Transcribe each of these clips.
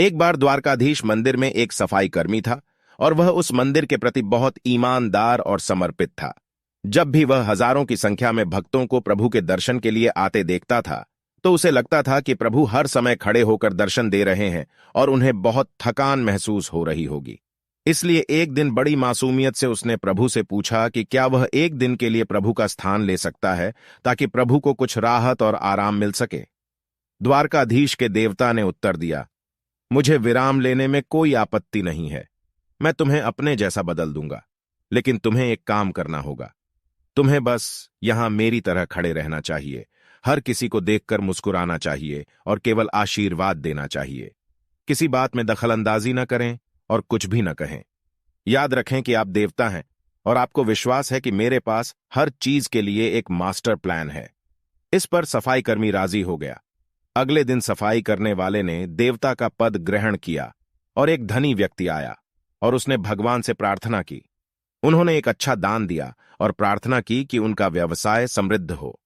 एक बार द्वारकाधीश मंदिर में एक सफाई कर्मी था और वह उस मंदिर के प्रति बहुत ईमानदार और समर्पित था। जब भी वह हजारों की संख्या में भक्तों को प्रभु के दर्शन के लिए आते देखता था तो उसे लगता था कि प्रभु हर समय खड़े होकर दर्शन दे रहे हैं और उन्हें बहुत थकान महसूस हो रही होगी। इसलिए एक दिन बड़ी मासूमियत से उसने प्रभु से पूछा कि क्या वह एक दिन के लिए प्रभु का स्थान ले सकता है ताकि प्रभु को कुछ राहत और आराम मिल सके। द्वारकाधीश के देवता ने उत्तर दिया, मुझे विराम लेने में कोई आपत्ति नहीं है। मैं तुम्हें अपने जैसा बदल दूंगा, लेकिन तुम्हें एक काम करना होगा। तुम्हें बस यहां मेरी तरह खड़े रहना चाहिए, हर किसी को देखकर मुस्कुराना चाहिए और केवल आशीर्वाद देना चाहिए। किसी बात में दखलंदाजी न करें और कुछ भी न कहें। याद रखें कि आप देवता हैं और आपको विश्वास है कि मेरे पास हर चीज के लिए एक मास्टर प्लान है। इस पर सफाई कर्मी राजी हो गया। अगले दिन सफाई करने वाले ने देवता का पद ग्रहण किया और एक धनी व्यक्ति आया और उसने भगवान से प्रार्थना की। उन्होंने एक अच्छा दान दिया और प्रार्थना की कि उनका व्यवसाय समृद्ध हो।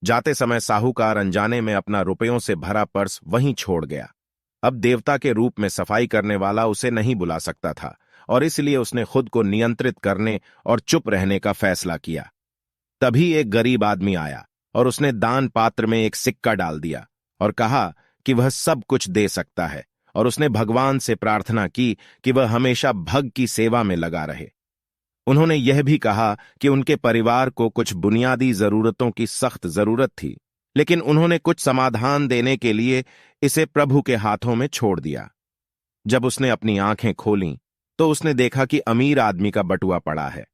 जाते समय साहूकार अनजाने में अपना रुपयों से भरा पर्स वहीं छोड़ गया। अब देवता के रूप में सफाई करने वाला उसे नहीं बुला सकता था और इसलिए उसने खुद को नियंत्रित करने और चुप रहने का फैसला किया। तभी एक गरीब आदमी आया और उसने दान पात्र में एक सिक्का डाल दिया और कहा कि वह सब कुछ दे सकता है, और उसने भगवान से प्रार्थना की कि वह हमेशा भग की सेवा में लगा रहे। उन्होंने यह भी कहा कि उनके परिवार को कुछ बुनियादी जरूरतों की सख्त जरूरत थी, लेकिन उन्होंने कुछ समाधान देने के लिए इसे प्रभु के हाथों में छोड़ दिया। जब उसने अपनी आंखें खोलीं तो उसने देखा कि अमीर आदमी का बटुआ पड़ा है।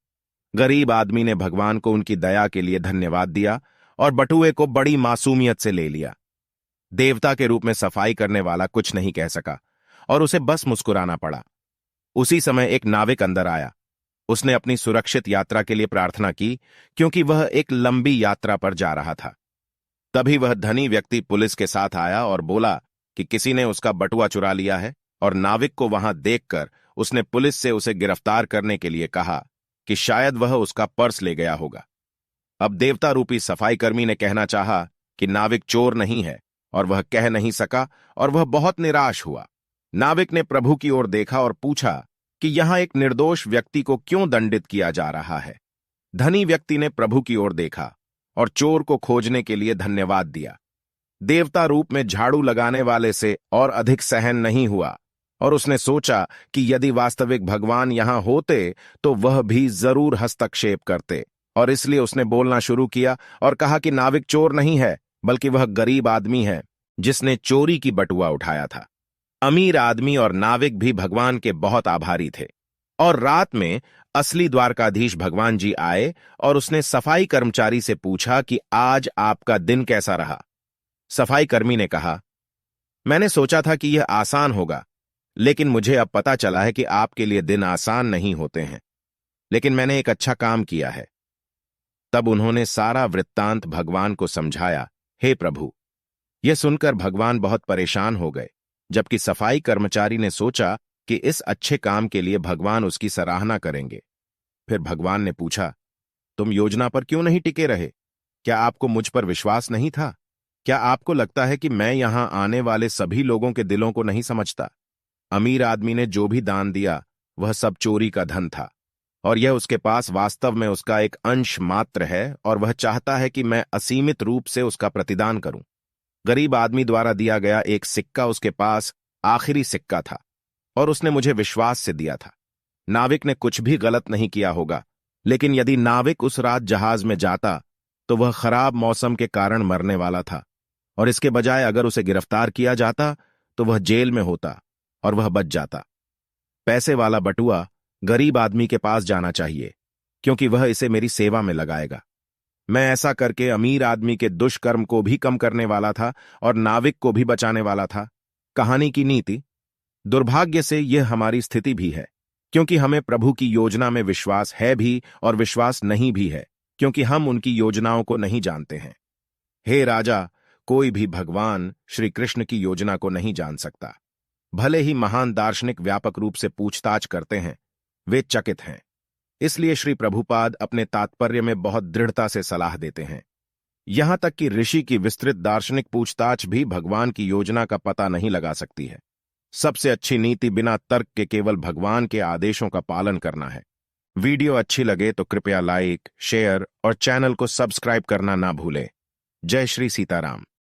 गरीब आदमी ने भगवान को उनकी दया के लिए धन्यवाद दिया और बटुए को बड़ी मासूमियत से ले लिया। देवता के रूप में सफाई करने वाला कुछ नहीं कह सका और उसे बस मुस्कुराना पड़ा। उसी समय एक नाविक अंदर आया। उसने अपनी सुरक्षित यात्रा के लिए प्रार्थना की, क्योंकि वह एक लंबी यात्रा पर जा रहा था। तभी वह धनी व्यक्ति पुलिस के साथ आया और बोला कि किसी ने उसका बटुआ चुरा लिया है, और नाविक को वहां देखकर उसने पुलिस से उसे गिरफ्तार करने के लिए कहा कि शायद वह उसका पर्स ले गया होगा। अब देवता रूपी सफाई कर्मी ने कहना चाहा कि नाविक चोर नहीं है, और वह कह नहीं सका और वह बहुत निराश हुआ। नाविक ने प्रभु की ओर देखा और पूछा कि यहां एक निर्दोष व्यक्ति को क्यों दंडित किया जा रहा है। धनी व्यक्ति ने प्रभु की ओर देखा और चोर को खोजने के लिए धन्यवाद दिया। देवता रूप में झाड़ू लगाने वाले से और अधिक सहन नहीं हुआ, और उसने सोचा कि यदि वास्तविक भगवान यहां होते तो वह भी जरूर हस्तक्षेप करते, और इसलिए उसने बोलना शुरू किया और कहा कि नाविक चोर नहीं है, बल्कि वह गरीब आदमी है जिसने चोरी की बटुआ उठाया था। अमीर आदमी और नाविक भी भगवान के बहुत आभारी थे, और रात में असली द्वारकाधीश भगवान जी आए और उसने सफाई कर्मचारी से पूछा कि आज आपका दिन कैसा रहा। सफाई कर्मी ने कहा, मैंने सोचा था कि यह आसान होगा, लेकिन मुझे अब पता चला है कि आपके लिए दिन आसान नहीं होते हैं, लेकिन मैंने एक अच्छा काम किया है। तब उन्होंने सारा वृत्तांत भगवान को समझाया। हे प्रभु! यह सुनकर भगवान बहुत परेशान हो गए, जबकि सफाई कर्मचारी ने सोचा कि इस अच्छे काम के लिए भगवान उसकी सराहना करेंगे। फिर भगवान ने पूछा, तुम योजना पर क्यों नहीं टिके रहे? क्या आपको मुझ पर विश्वास नहीं था? क्या आपको लगता है कि मैं यहां आने वाले सभी लोगों के दिलों को नहीं समझता? अमीर आदमी ने जो भी दान दिया वह सब चोरी का धन था, और यह उसके पास वास्तव में उसका एक अंश मात्र है, और वह चाहता है कि मैं असीमित रूप से उसका प्रतिदान करूं। गरीब आदमी द्वारा दिया गया एक सिक्का उसके पास आखिरी सिक्का था, और उसने मुझे विश्वास से दिया था। नाविक ने कुछ भी गलत नहीं किया होगा, लेकिन यदि नाविक उस रात जहाज में जाता तो वह खराब मौसम के कारण मरने वाला था, और इसके बजाय अगर उसे गिरफ्तार किया जाता तो वह जेल में होता और वह बच जाता। पैसे वाला बटुआ गरीब आदमी के पास जाना चाहिए, क्योंकि वह इसे मेरी सेवा में लगाएगा। मैं ऐसा करके अमीर आदमी के दुष्कर्म को भी कम करने वाला था और नाविक को भी बचाने वाला था। कहानी की नीति: दुर्भाग्य से यह हमारी स्थिति भी है, क्योंकि हमें प्रभु की योजना में विश्वास है भी और विश्वास नहीं भी है, क्योंकि हम उनकी योजनाओं को नहीं जानते हैं। हे राजा, कोई भी भगवान श्री कृष्ण की योजना को नहीं जान सकता। भले ही महान दार्शनिक व्यापक रूप से पूछताछ करते हैं, वे चकित हैं। इसलिए श्री प्रभुपाद अपने तात्पर्य में बहुत दृढ़ता से सलाह देते हैं। यहां तक कि ऋषि की विस्तृत दार्शनिक पूछताछ भी भगवान की योजना का पता नहीं लगा सकती है। सबसे अच्छी नीति बिना तर्क के केवल भगवान के आदेशों का पालन करना है। वीडियो अच्छी लगे तो कृपया लाइक, शेयर और चैनल को सब्सक्राइब करना ना भूलें। जय श्री सीताराम।